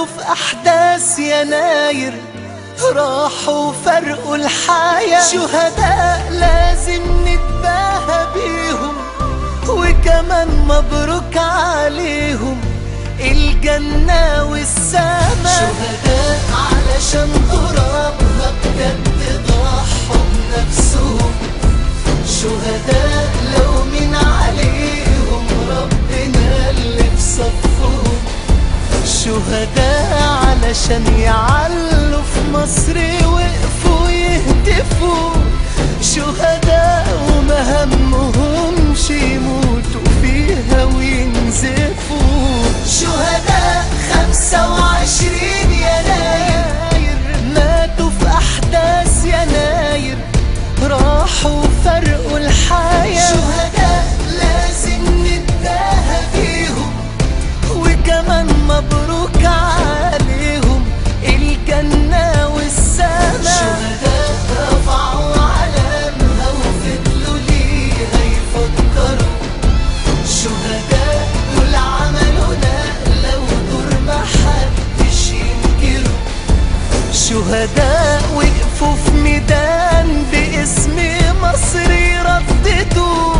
ماتوا في أحداث يناير، راحوا فرقوا الحياة. شهداء لازم نتباهى بيهم، وكمان مبروك عليهم الجنة والسما. شهداء علشان غرابها بجد ضحوا بنفسهم، شهداء لو من عليهم ربنا اللي في صفهم. شهداء علشان يعلوا في مصر وقفوا يهتفوا، شهداء وما همهمش يموتوا فيها وينزفوا. شهداء 25 يناير ماتوا في أحداث يناير، راحوا فرقوا الحياة. شهداء لازم نتباهى بيهم، وكمان مبروك عليهم الجنة والسما. شهداء رفعوا علامها وفضلوا ليها يفكروا، شهداء دول عملوا نقلة ودور محدش ينكروا. شهداء وقفوا في ميدان باسم مصر يرددوا،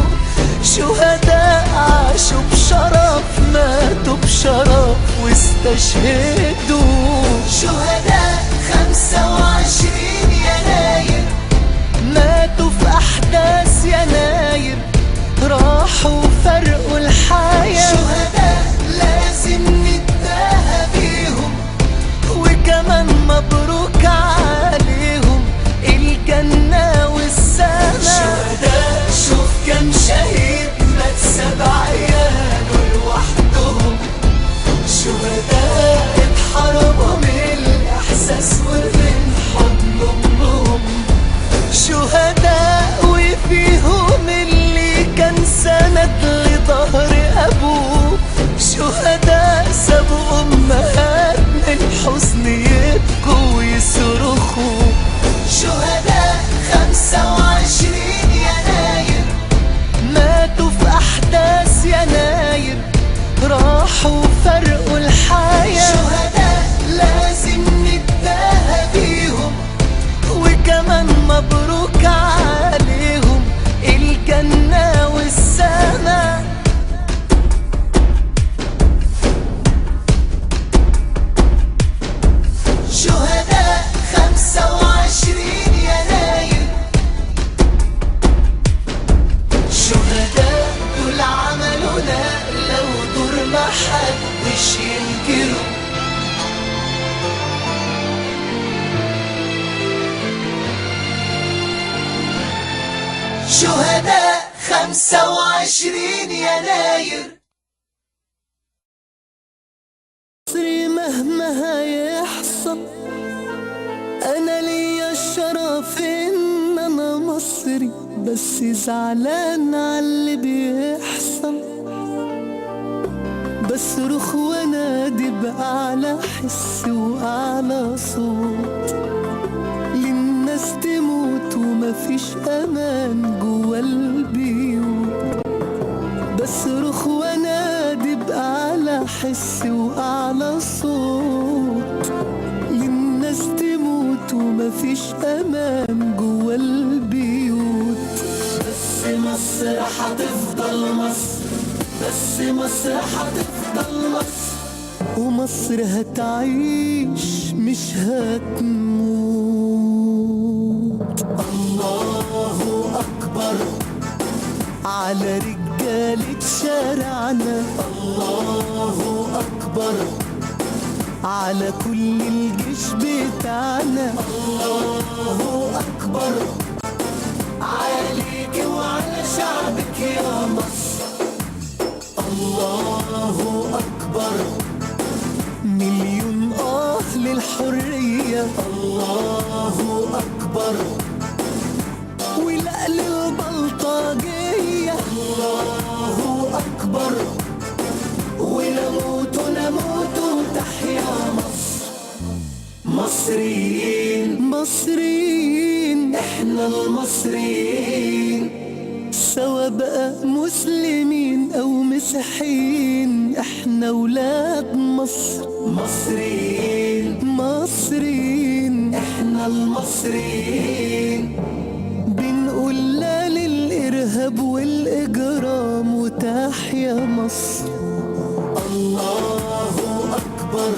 شهداء عاشوا بشرف ماتوا بشرف واستشهدوا. شهداء 25 يناير ماتوا في أحداث يناير، راحوا فرقوا الحياة. شهداء لازم نتباهى بيهم، وكمان مبروك عليهم الجنة والسما. شهداء شوف كم شهيد مات 7 عياله لوحدهم، شهداء اتحرموا من الإحساس ومن حضن أمهم. شهداء وفيهم اللي كان سند لظهر أبوه، شهداء سابوا أمهات من الحزن يبكوا ويصرخوا. شهداء 25 يناير ماتوا في أحداث يناير، راحوا فرقوا الحياة. شهداء لازم نتباهى بيهم، وكمان مبروك عليهم الجنة والسما. شهداء 25 يناير، شهداء دول عملوا نقلة ودور محدش ينكروا. شهداء 25 يناير. مصري مهما هيحصل أنا ليا الشرف إن أنا مصري، بس زعلان على اللي بيحصل، بصرخ وانادي بأعلى حس وأعلى صوت، للناس تموت ومفيش أمان جوا البيوت. بصرخ وانادي بأعلى حس وأعلى صوت، للناس تموت ومفيش أمان جوا البيوت. بس مصر هتفضل مصر، بس مصر هتفضل مصر، ومصر هتعيش مش هتموت. الله أكبر على رجالة شارعنا، الله أكبر على كل الجيش بتاعنا، الله أكبر عليك وعلى شعبك يا مصر. الله أكبر مليون للحرية، الله أكبر ولا للبلطجية، الله أكبر ونموت نموت تحيا مصر. مصريين مصريين احنا المصريين، سوا بقى مسلمين او مسيحيين، احنا ولاد مصر. مصريين احنا المصريين بنقول لا للإرهاب والإجرام وتحيا مصر. الله أكبر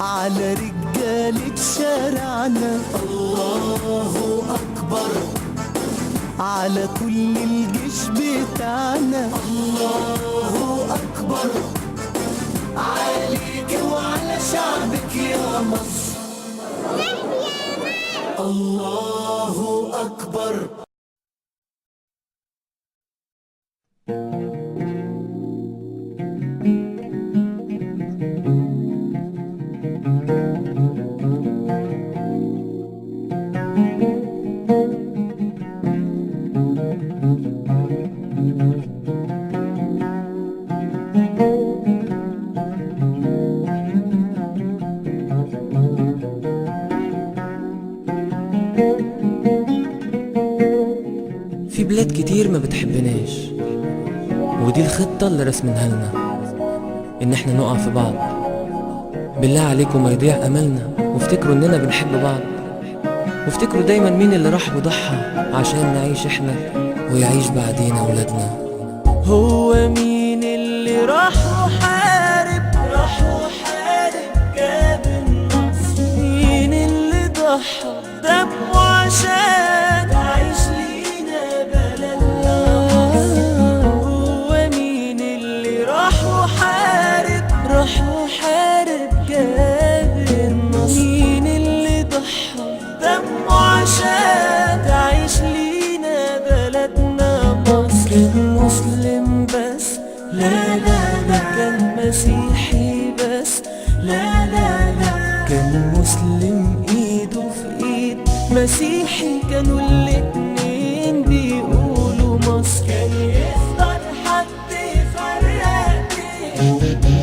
على رجالة شارعنا، الله أكبر على كل الجيش بتاعنا، الله أكبر عليك وعلى شعبك يا مصر. الله أكبر. في بلاد كتير ما بتحبناش، ودي الخطة اللي رسمناها لنا، ان احنا نقع في بعض. بالله عليكم ما يضيع املنا، وافتكروا اننا بنحب بعض، وافتكروا دايما مين اللي راح وضحى عشان نعيش احنا ويعيش بعدينا ولادنا. هو مين اللي راح وحارب جاب النصر؟ مين اللي ضحى بدمه عشان تعيش لينا بلدنا؟ هو مين اللي راح وحارب جاب النصر؟ مين اللي ضحى بدمه عشان تعيش لينا بلدنا مصر؟ كان مسلم بس لا لا لا، كان مسيحي بس لا لا لا، كان مسلم ايده في ايد مسيحي، كانوا الاتنين بيقولوا مصر. كان يفضل حد يفرق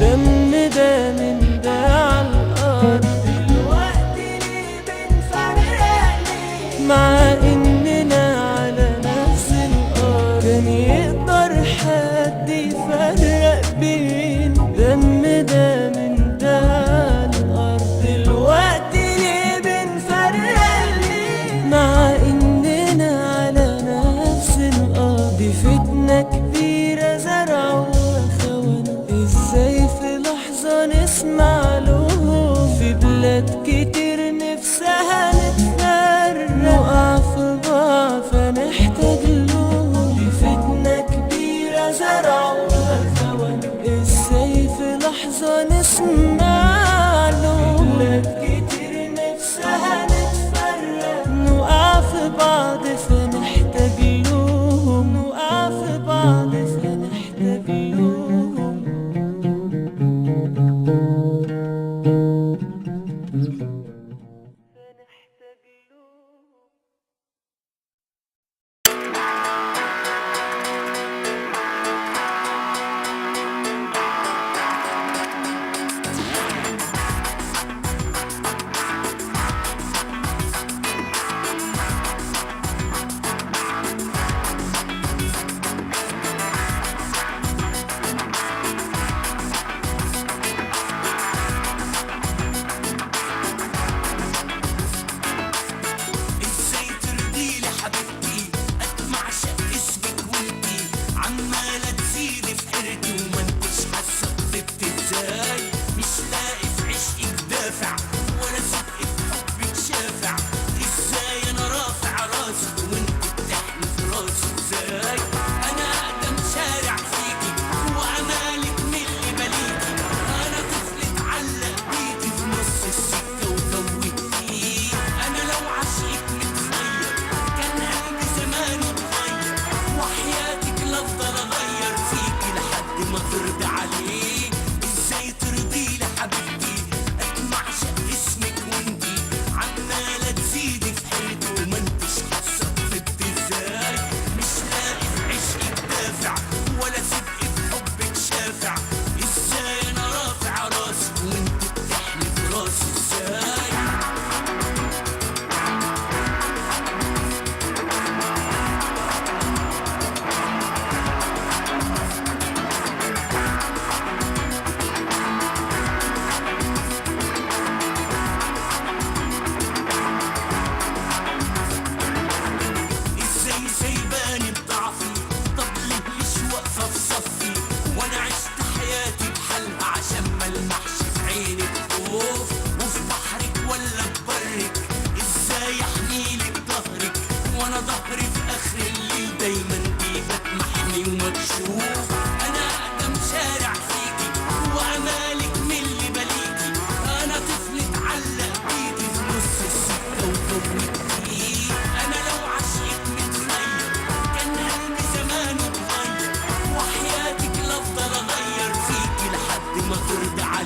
دم ده من ده على الارض، دلوقتي ليه بنفرق ليه مع اننا على نفس الارض؟ كان يقدر حد يفرق بين دم ده من ده على الارض، دلوقتي ليه بنفرق ليه مع اننا على نفس الارض؟ دي فتنة كبيرة زرعوها خونة، ازاي في لحظة نسمع لهم؟ في بلاد كتير نفسها نتفرق، نقع في بعض فنحتاج لهم. دي فتنة كبيرة زرعوها خونة، ازاي في لحظة نسمع لهم؟ بلاد كتير نفسها نتفرق، نقع في بعض فنحتاج لهم، نقع في بعض فنحتاج لهم.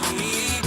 عليك